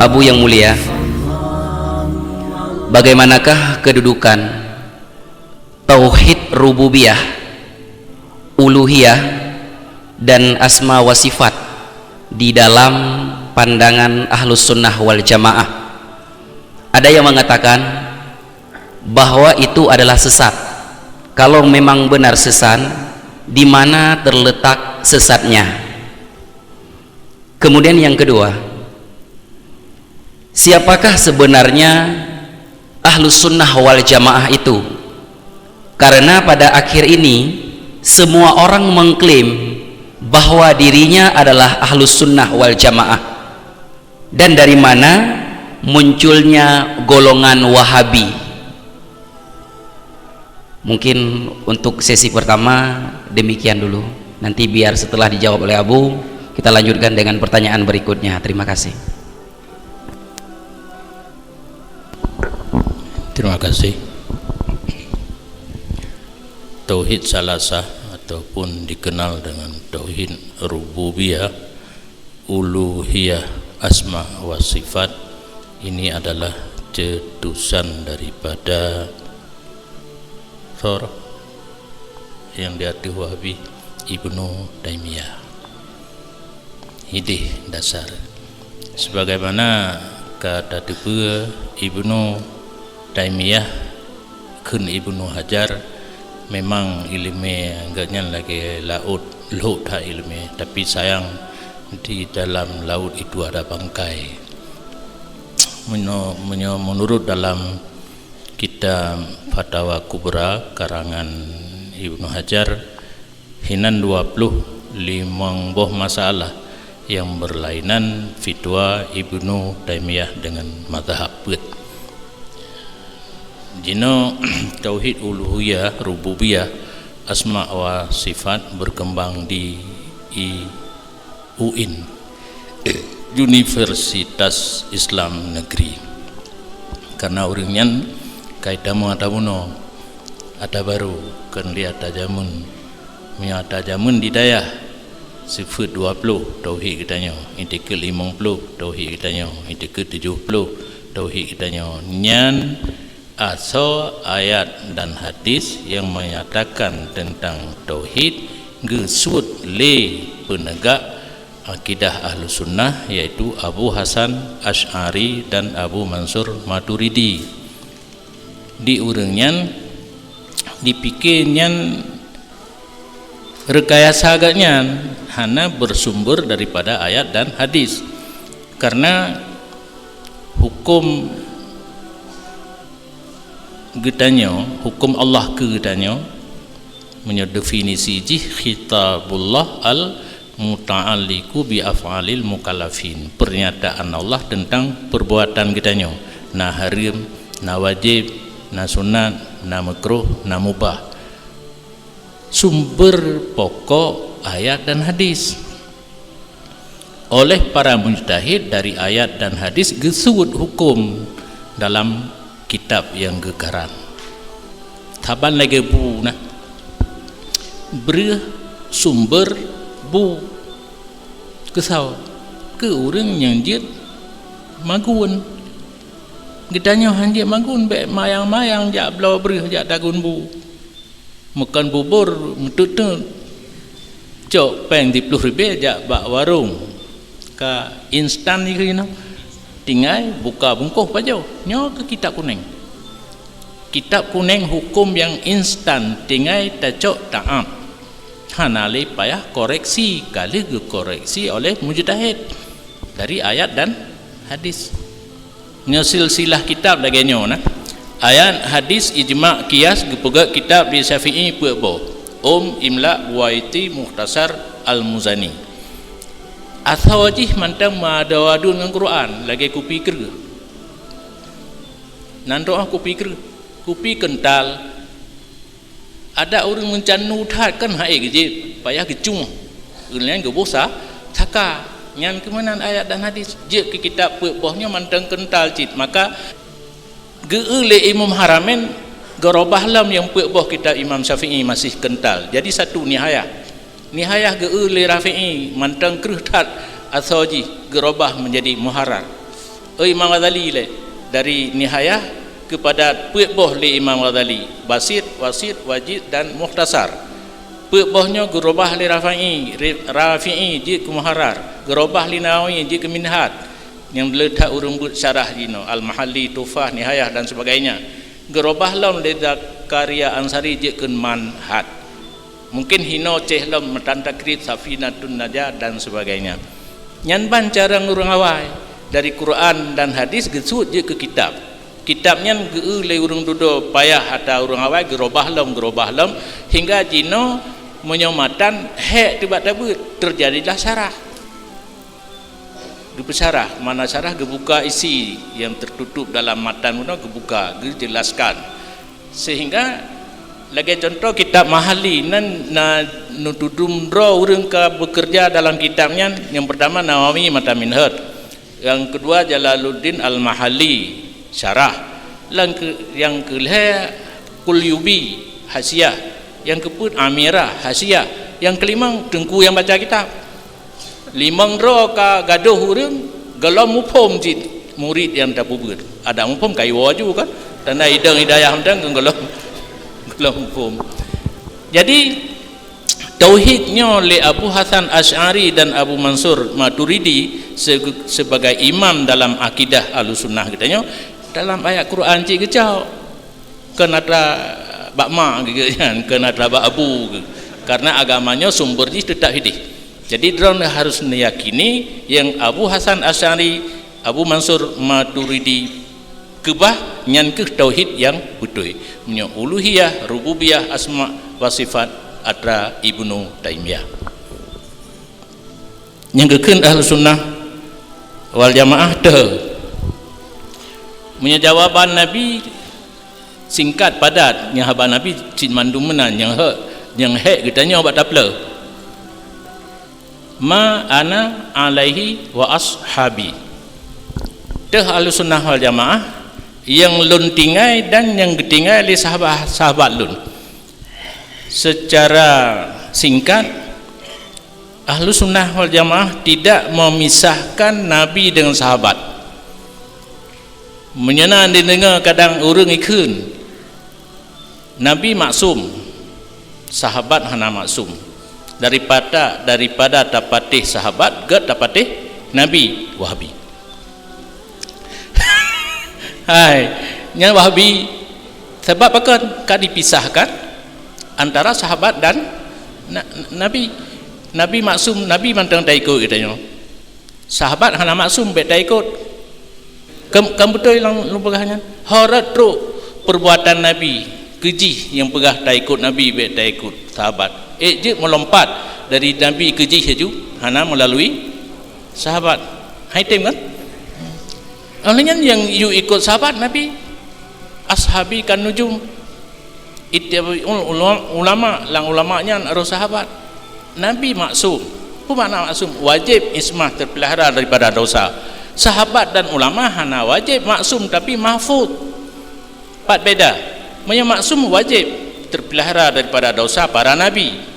Abu yang mulia, bagaimanakah kedudukan tauhid rububiyah, uluhiyah dan asma wa sifat di dalam pandangan ahlus sunnah wal jamaah? Ada yang mengatakan bahwa itu adalah sesat. Kalau memang benar sesat, di mana terletak sesatnya? Kemudian yang kedua, siapakah sebenarnya ahlus sunnah wal jamaah itu? Karena pada akhir ini semua orang mengklaim bahwa dirinya adalah ahlus sunnah wal jamaah. Dan dari mana munculnya golongan Wahabi? Mungkin untuk sesi pertama demikian dulu. Nanti biar setelah dijawab oleh Abu, kita lanjutkan dengan pertanyaan berikutnya. Terima kasih. Terima kasih. Tauhid salasah ataupun dikenal dengan tauhid rububiyah, uluhiyah, asma wa sifat, ini adalah cetusan daripada yang diarti Wahabi Ibnu Taimiyah. Ini dasar. Sebagaimana kata tipe Ibnu Taimiyah kun Ibnu Hajar, memang ilmu agaknya lagi laut ilmu, tapi sayang di dalam laut itu ada bangkai. Menurut dalam kitab Fatwa Kubra karangan Ibnu Hajar, hinan 25 buah masalah yang berlainan fitwa Ibnu Taimiyah dengan mazhab. Jino tauhid uluhiyah, rububiyah, asma wa sifat berkembang di UIN, Universitas Islam Negeri. Karena orangnya kaitamu atamuno ada baru kan lihat tajamun menyata jamun di daya sifat 20 tauhid kitanya, intikal 50 tauhid kitanya, intikal 70 tauhid kitanya. Nyan asal ayat dan hadis yang menyatakan tentang tauhid gesut le penegak akidah ahlu sunnah, yaitu Abu Hasan Asy'ari dan Abu Mansur Maturidi. Di urangnya dipikirnya rekayasa agaknya hanya bersumber daripada ayat dan hadis, karena hukum getanya, hukum Allah ke getanya mendefinisi khitabullah al muta'alliqu bi af'alil mukallafin, pernyataan Allah tentang perbuatan getanya, na haram, na wajib, na sunat, na makruh, na mubah. Sumber pokok ayat dan hadis. Oleh para mujtahid dari ayat dan hadis gesud hukum dalam kitab yang gegaran. Taban lagi bu nah bersumber bu kesau ke orang yang jid magun gedanya hanjit magun be mayang-mayang jak belau berih jak dagun bu makan bubur metut cok peng 10 ribu jak bak warung ka instan ni kena tinggal buka bungkuh pajau nyo ke kitab kuning hukum yang instan tinggal tacok taat hanale payah koreksi kali koreksi oleh mujtahid dari ayat dan hadis. Nyo silsilah kitab lagi nyo nah ayat hadis ijma' qiyas gepegak kitab di Syafi'i pebo Imla Buaiti Mukhtasar Al-Muzani asawajih mantang madawadun dengan Quran lagi ku pikir nanti aku pikir kupi kental ada orang mencanu tat kan hai geje payah gecung ulian ge bosa taka nyan kemanan ayat dan hadis je ke kitab bohnya mantang kental cit maka geule Imam Haramin gerobah lam yang boh kitab Imam Syafi'i masih kental jadi satu nihayah geule Rafi'i mantang kreh tat asoji gerobah menjadi muharrar Imam Ghazali le dari Nihayah kepada Pu'boh li Imam Ghazali, Basit, Wasit, Wajid dan Mukhtasar. Pu'bohnya gerobah li Rafi'i je ke Muharrar, gerobah li Nawawi je ke Minhaj yang letak urung syarah dino Al-Mahalli, Tufah, Nihayah dan sebagainya. Gerobah lam li Zakaria Ansari je ke Manhaj. Mungkin hino ceh lam metan takrib Safinatun Najah dan sebagainya. Nyan ban cara ngurung awai dari Quran dan hadis gesut je ke kitab. Kitabnya le urung dudo payah atau urung awai gerobah lam hingga jino menyomatan hek tiba-tiba terjadilah syarah. Dipesyarah, mana syarah gebuka isi yang tertutup dalam matan mudah gebuka, dijelaskan. Sehingga lagi contoh kitab Mahali na nutudum dro urang ka bekerja dalam kitabnya. Yang pertama Nawawi Mata Minhaj, yang kedua Jalaluddin Al-Mahali syarah, yang kelima Qulyubi Hasyiah, yang keempat Amirah Hasyiah, yang kelima Tengku yang baca kitab. Limang ro ka gaduh urang gelam mupom jid murid yang tak bubur. Ada mupom kai waju kan, tanda hidang hidayah hamdang gelam mupom. Jadi tauhidnya oleh Abu Hasan Asy'ari dan Abu Mansur Maturidi sebagai imam dalam akidah Ahlussunnah katanya dalam ayat Quran cik kecau kenatra bakma gitu kan, kenatra bak abu karena agamanya sumbernya tetap hidup. Jadi drone harus meyakini yang Abu Hasan Asy'ari, Abu Mansur Maturidi kebah nyan ke tauhid yang betul. Punya uluhiyah, rububiyah, asma wa sifat atra Ibnu Taimiyah. Yang kekeun Ahlussunnah wal Jamaah teu. Punya jawaban Nabi singkat padat, nya haba Nabi cin mandum menan yang hek katanya obat tapla. Ma ana alaihi wa ashabi. Teh Ahlussunnah wal Jamaah yang lun tinggai dan yang getinggai li sahabat lun. Secara singkat, Ahlussunnah wal Jamaah tidak memisahkan Nabi dengan sahabat. Menyana didengar kadang urang ikeun Nabi maksum, sahabat hana maksum. Daripada dapatih sahabat ke dapatih Nabi Wahabi. Hai, nya Wahabi sebab apa kan dipisahkan antara sahabat dan Nabi. Nabi maksum, Nabi mantang tak ikut katanya. Sahabat hana maksum bet tak ikut. Kamu betul yang lupagahnya. Harat tru perbuatan Nabi keji yang pegah tak ikut Nabi bet tak ikut sahabat. Je melompat dari Nabi ke jihju hana melalui sahabat. Hai tem kan? Olehnya yang you ikut sahabat Nabi ashabi kan nujum ulama lang ulamanya arus sahabat. Nabi maksum. Apa makna maksum? Wajib ismah terpelihara daripada dosa. Sahabat dan ulama hana wajib maksum tapi mahfuz. Empat beda. Yang maksum wajib terpelihara daripada dosa para nabi.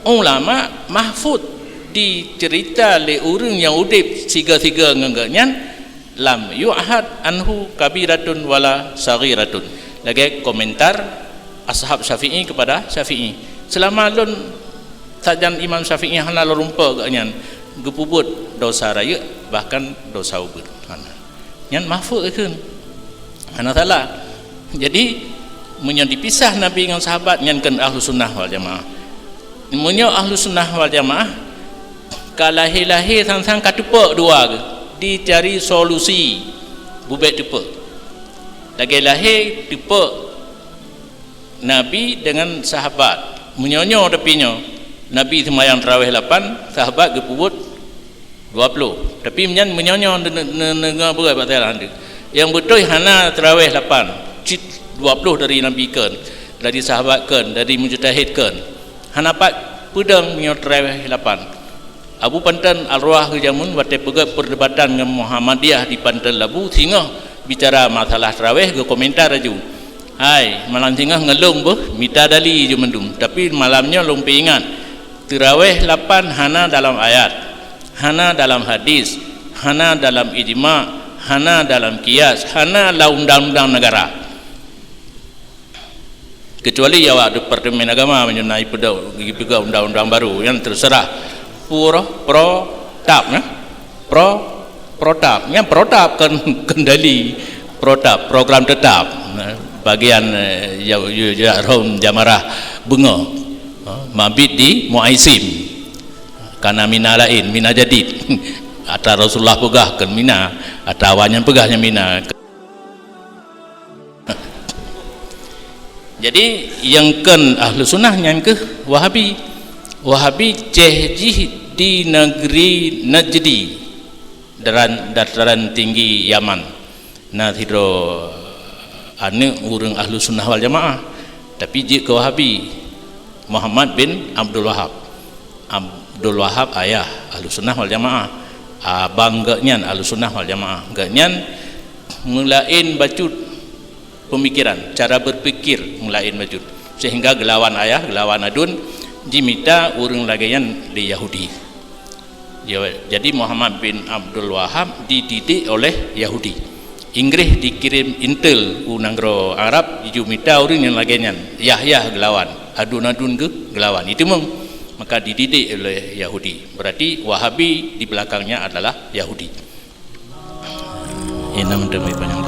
Ulama mahfud dicerita oleh orang yang udip siga-siga ngengganyan lam yu'ahad anhu kabiratun wala saghiratun. Lagi komentar ashab Syafi'i kepada Syafi'i. Selama lun sajan Imam Syafi'i hana rumpa ganyan gepubut dosa raya bahkan dosa ubur. Nyan mahfud keun. Hana salah. Jadi munyo dipisah Nabi dengan sahabat nyan kan Ahlussunnah wal Jamaah. Munyo Ahlussunnah wal Jamaah kalahir-lahir sang-sang katupak dua ke dicari solusi bubek tupak. Lagi lahir tupak Nabi dengan sahabat. Munyonyo tapinya Nabi semayang tarawih 8, sahabat gepubut 20. Tapi munyonyo dengar berat batal hande. Yang betul hana tarawih 8. Cit 20 dari Nabi kan, dari sahabat kan, dari mujtahid kan. Hanapat pedang punya tarawih 8. Abu Pantan Al-Ruah ke Jamun waktu pegat perdebatan dengan Muhammadiyah di Pantan Labu singa bicara masalah tarawih ke komentar aja. Hai, malam singa ngelung boh mita dali je mendum. Tapi malamnya lumpi ingat tarawih 8 hana dalam ayat, hana dalam hadis, hana dalam ijma', hana dalam kias, hana la undang-undang negara. Kecuali ya Departemen Agama menyunai pega undang-undang baru yang terserah protap ya. Protap yang protap kan kendali protap program tetap bagian ya rom jamarah bunga mabit di muaisim karena mina lain mina jadid ata Rasulullah pegah kan mina ata awanyan pegahnya mina. Jadi yang kan ahlu sunnah yang ke Wahabi cehjih di negeri Najdi dataran tinggi Yaman. Nah hidro ane urang ahlu sunnah wal jamaah tapi je ke Wahabi Muhammad bin Abdul Wahab ayah ahlu sunnah wal jamaah abang gaknyan ahlu sunnah wal jamaah gaknyan mulain bacut pemikiran cara berpikir mulain bacut sehingga gelawan ayah gelawan adun dimita urang lagayan di Yahudi. Jadi Muhammad bin Abdul Wahab dididik oleh Yahudi. Inggris dikirim intel unanggro Arab dijumita orang yang lagian Yahya gelawan adun-adun ke gelawan itu maka dididik oleh Yahudi. Berarti Wahabi di belakangnya adalah Yahudi. Ini namanya banyak